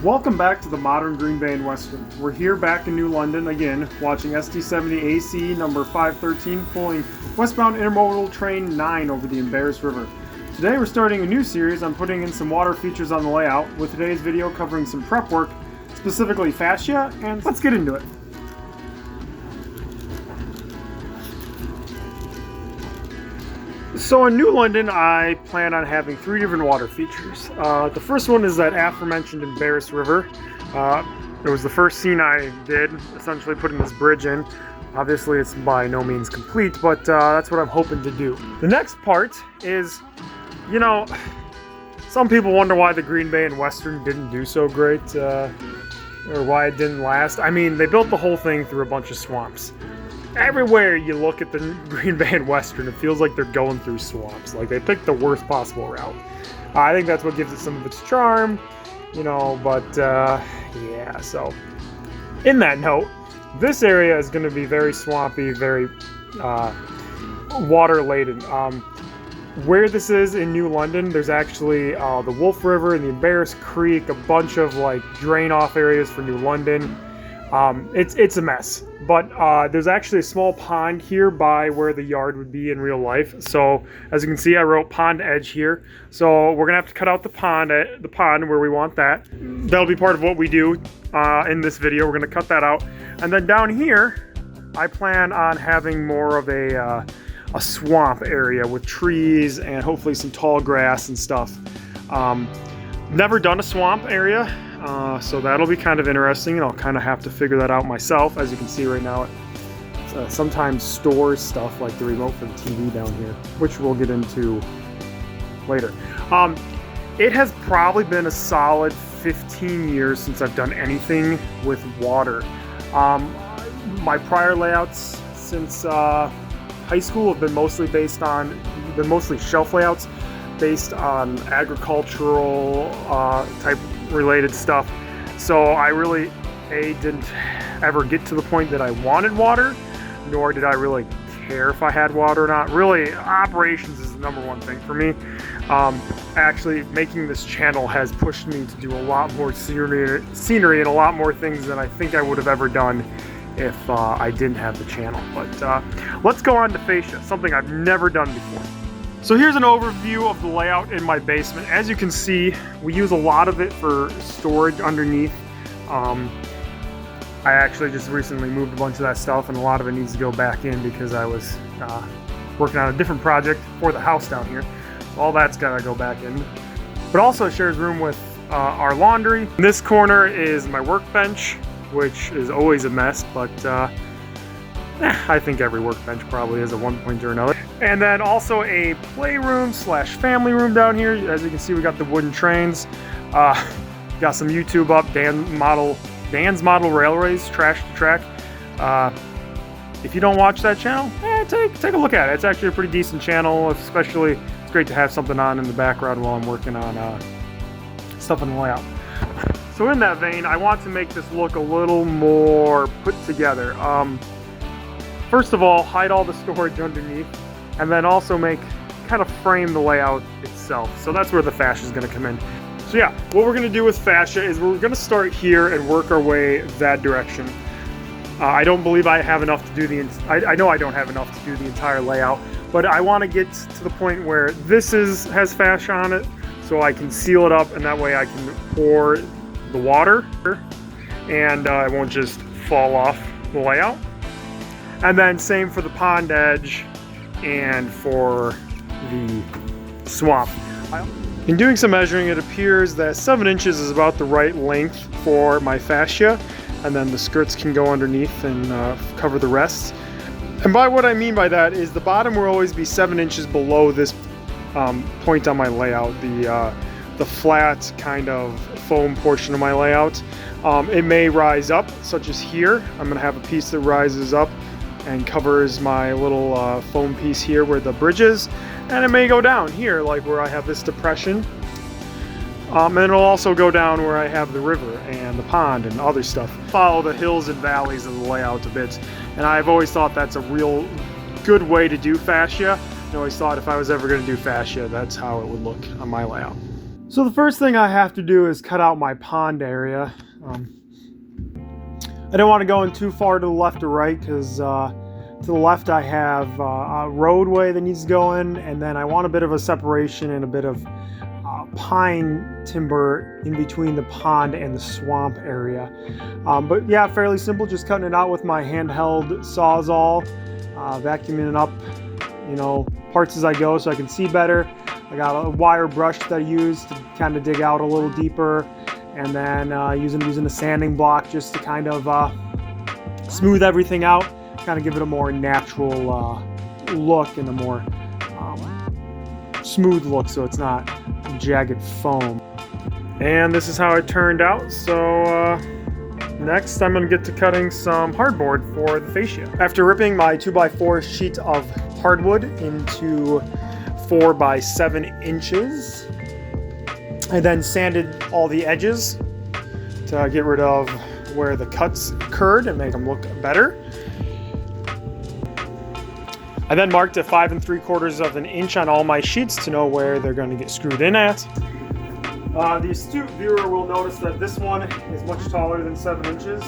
Welcome back to the modern Green Bay and Western. We're here back in New London again, watching SD70 AC number 513 pulling westbound intermodal train 9 over the Embarrass River. Today we're starting a new series on putting in some water features on the layout, with today's video covering some prep work, specifically fascia, and let's get into it. So in New London, I plan on having 3 different water features. The first one is that aforementioned Embarrass River. It was the first scene I did, essentially putting this bridge in. Obviously it's by no means complete, but that's what I'm hoping to do. The next part is, you know, some people wonder why the Green Bay and Western didn't do so great, or why it didn't last. I mean, they built the whole thing through a bunch of swamps. Everywhere you look at the Green Bay and Western, it feels like they're going through swamps. Like, they picked the worst possible route. I think that's what gives it some of its charm, you know, but yeah, so in that note, this area is going to be very swampy, very water laden. Where this is in New London, there's actually the Wolf River and the Embarrass Creek, a bunch of like drain off areas for New London. It's a mess, but there's actually a small pond here by where the yard would be in real life. So as you can see, I wrote pond edge here. So we're gonna have to cut out the pond where we want that. That'll be part of what we do in this video. We're gonna cut that out, and then down here, I plan on having more of a swamp area with trees and hopefully some tall grass and stuff. Never done a swamp area. So that'll be kind of interesting, and I'll kind of have to figure that out myself. As you can see right now, it sometimes stores stuff like the remote for the TV down here, which we'll get into later. It has probably been a solid 15 years since I've done anything with water. My prior layouts since high school have been mostly shelf layouts based on agricultural type related stuff. So I really didn't ever get to the point that I wanted water, nor did I really care if I had water or not. Really, operations is the number one thing for me. Actually, making this channel has pushed me to do a lot more scenery and a lot more things than I think I would have ever done if I didn't have the channel. But let's go on to fascia, something I've never done before. So here's an overview of the layout in my basement. As you can see, we use a lot of it for storage underneath. I actually just recently moved a bunch of that stuff, and a lot of it needs to go back in because I was working on a different project for the house down here. So all that's gotta go back in. But also it shares room with our laundry. In this corner is my workbench, which is always a mess, but I think every workbench probably is at one point or another. And then also a playroom slash family room down here. As you can see, we got the wooden trains. Got some YouTube up, Dan's Model Railways, Trash to Track. If you don't watch that channel, take a look at it. It's actually a pretty decent channel, especially it's great to have something on in the background while I'm working on stuff in the layout. So in that vein, I want to make this look a little more put together. First of all, hide all the storage underneath, and then also kind of frame the layout itself. So that's where the fascia is going to come in. So yeah, what we're going to do with fascia is we're going to start here and work our way that direction. I don't believe I have enough to do I know I don't have enough to do the entire layout, but I want to get to the point where this has fascia on it, so I can seal it up, and that way I can pour the water, and it won't just fall off the layout. And then same for the pond edge and for the swamp. In doing some measuring, it appears that 7 inches is about the right length for my fascia, and then the skirts can go underneath and cover the rest. And by what I mean by that is the bottom will always be 7 inches below this point on my layout, the flat kind of foam portion of my layout. It may rise up, such as here. I'm going to have a piece that rises up and covers my little foam piece here where the bridge is, and it may go down here, like where I have this depression. And it'll also go down where I have the river and the pond and other stuff. Follow the hills and valleys of the layout a bit, and I've always thought that's a real good way to do fascia. I always thought if I was ever going to do fascia, that's how it would look on my layout. So the first thing I have to do is cut out my pond area. I don't want to go in too far to the left or right because to the left I have a roadway that needs to go in, and then I want a bit of a separation and a bit of pine timber in between the pond and the swamp area. But yeah, fairly simple, just cutting it out with my handheld Sawzall, vacuuming it up, you know, parts as I go so I can see better. I got a wire brush that I use to kind of dig out a little deeper, and then using a sanding block just to kind of smooth everything out, kind of give it a more natural look and a more smooth look so it's not jagged foam. And this is how it turned out. So next I'm going to get to cutting some hardboard for the fascia. After ripping my 2x4 sheet of hardwood into 4 by 7 inches. I then sanded all the edges to get rid of where the cuts occurred and make them look better. I then marked a 5 3/4 inch on all my sheets to know where they're going to get screwed in at. The astute viewer will notice that this one is much taller than 7 inches,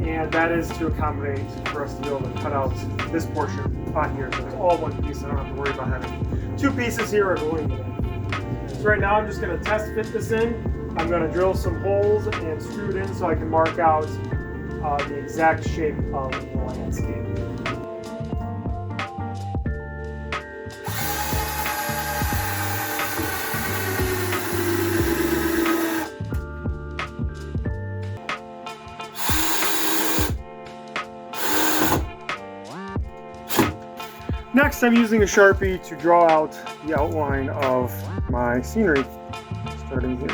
and that is to accommodate for us to be able to cut out this portion on here. So it's all one piece. I don't have to worry about having 2 pieces here or going in. So right now I'm just going to test fit this in. I'm going to drill some holes and screw it in so I can mark out the exact shape of the landscape. Next, I'm using a Sharpie to draw out the outline of my scenery, starting here.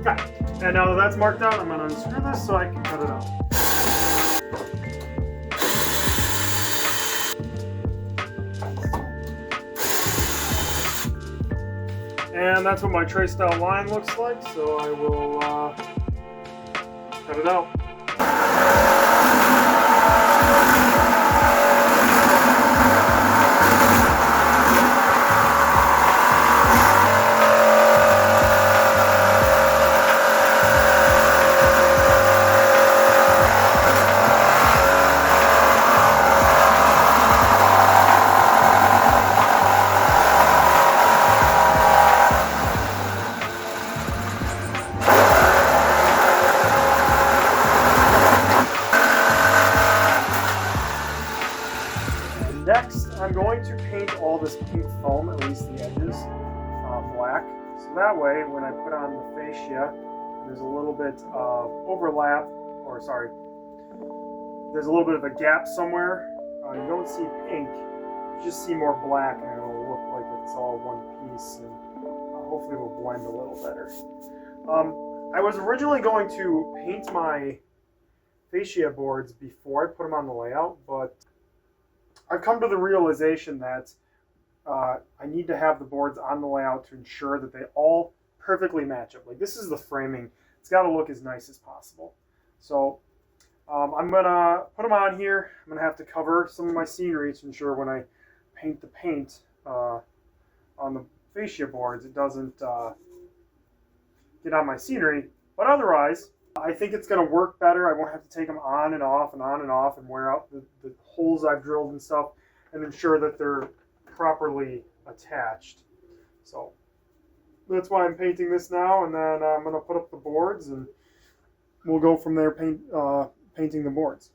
Okay, and now that that's marked out, I'm going to unscrew this so I can cut it out. And that's what my tray style line looks like, so I will cut it out. Next, I'm going to paint all this pink foam, at least the edges, black. So that way, when I put on the fascia, there's a little bit of overlap, or sorry, there's a little bit of a gap somewhere. You don't see pink, you just see more black, and it'll look like it's all one piece, and hopefully it will blend a little better. I was originally going to paint my fascia boards before I put them on the layout, but I've come to the realization that I need to have the boards on the layout to ensure that they all perfectly match up. Like, this is the framing. It's got to look as nice as possible. So I'm going to put them on here. I'm going to have to cover some of my scenery to ensure when I paint the paint on the fascia boards, it doesn't get on my scenery. But otherwise, I think it's going to work better. I won't have to take them on and off and on and off and wear out the holes I've drilled and stuff, and ensure that they're properly attached. So that's why I'm painting this now, and then I'm going to put up the boards, and we'll go from there painting the boards.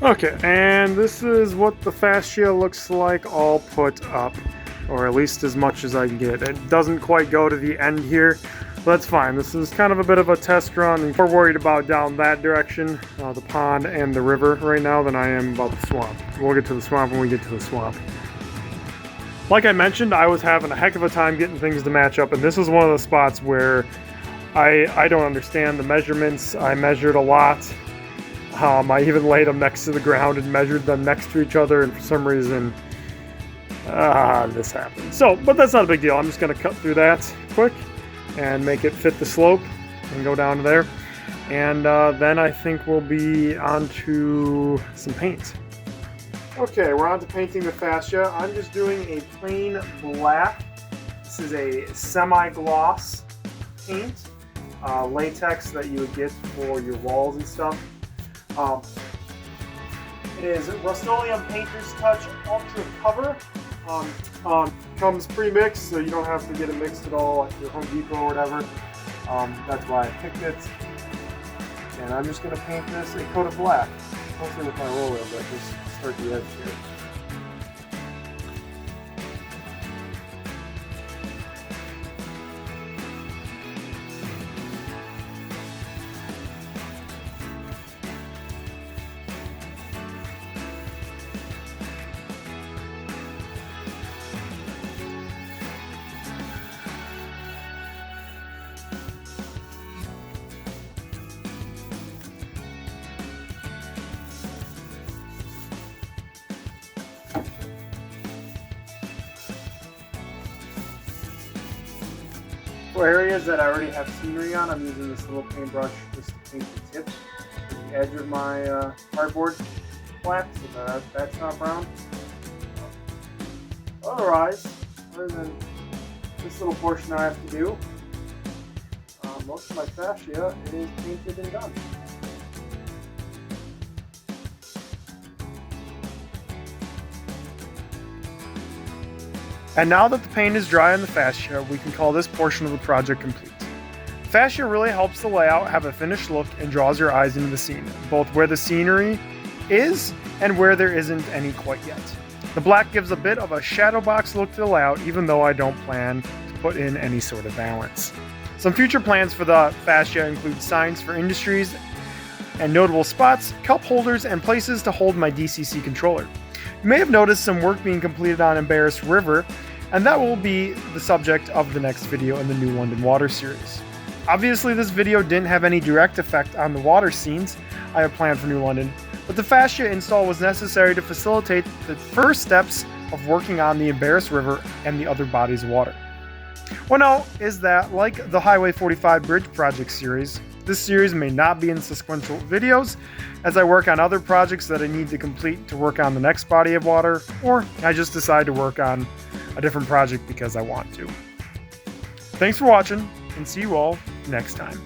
Okay, and this is what the fascia looks like all put up. or at least as much as I can get. It doesn't quite go to the end here, but that's fine. This is kind of a bit of a test run. I'm more worried about down that direction, the pond and the river right now, than I am about the swamp. We'll get to the swamp when we get to the swamp. Like I mentioned, I was having a heck of a time getting things to match up, and this is one of the spots where I don't understand the measurements. I measured a lot. I even laid them next to the ground and measured them next to each other, and for some reason, this happened. So, but that's not a big deal. I'm just going to cut through that quick and make it fit the slope and go down to there. And then I think we'll be on to some paint. Okay, we're on to painting the fascia. I'm just doing a plain black. This is a semi-gloss paint, latex that you would get for your walls and stuff. It is Rust-Oleum Painter's Touch Ultra Cover. Comes pre-mixed, so you don't have to get it mixed at all at your Home Depot or whatever. That's why I picked it. And I'm just going to paint this a coat of black, mostly with my roller, but just start the edge here. For areas that I already have scenery on, I'm using this little paintbrush just to paint the tip, the edge of my cardboard flat, so that that's not brown. Otherwise, other than this little portion I have to do, most of my fascia is painted and done. And now that the paint is dry on the fascia, we can call this portion of the project complete. Fascia really helps the layout have a finished look and draws your eyes into the scene, both where the scenery is and where there isn't any quite yet. The black gives a bit of a shadow box look to the layout, even though I don't plan to put in any sort of balance. Some future plans for the fascia include signs for industries and notable spots, cup holders, and places to hold my DCC controller. You may have noticed some work being completed on Embarrass River, and that will be the subject of the next video in the New London Water series. Obviously, this video didn't have any direct effect on the water scenes I have planned for New London, but the fascia install was necessary to facilitate the first steps of working on the Embarrass River and the other bodies of water. What now is that, like the Highway 45 Bridge Project series, this series may not be in sequential videos as I work on other projects that I need to complete to work on the next body of water, or I just decide to work on a different project because I want to. Thanks for watching, and see you all next time.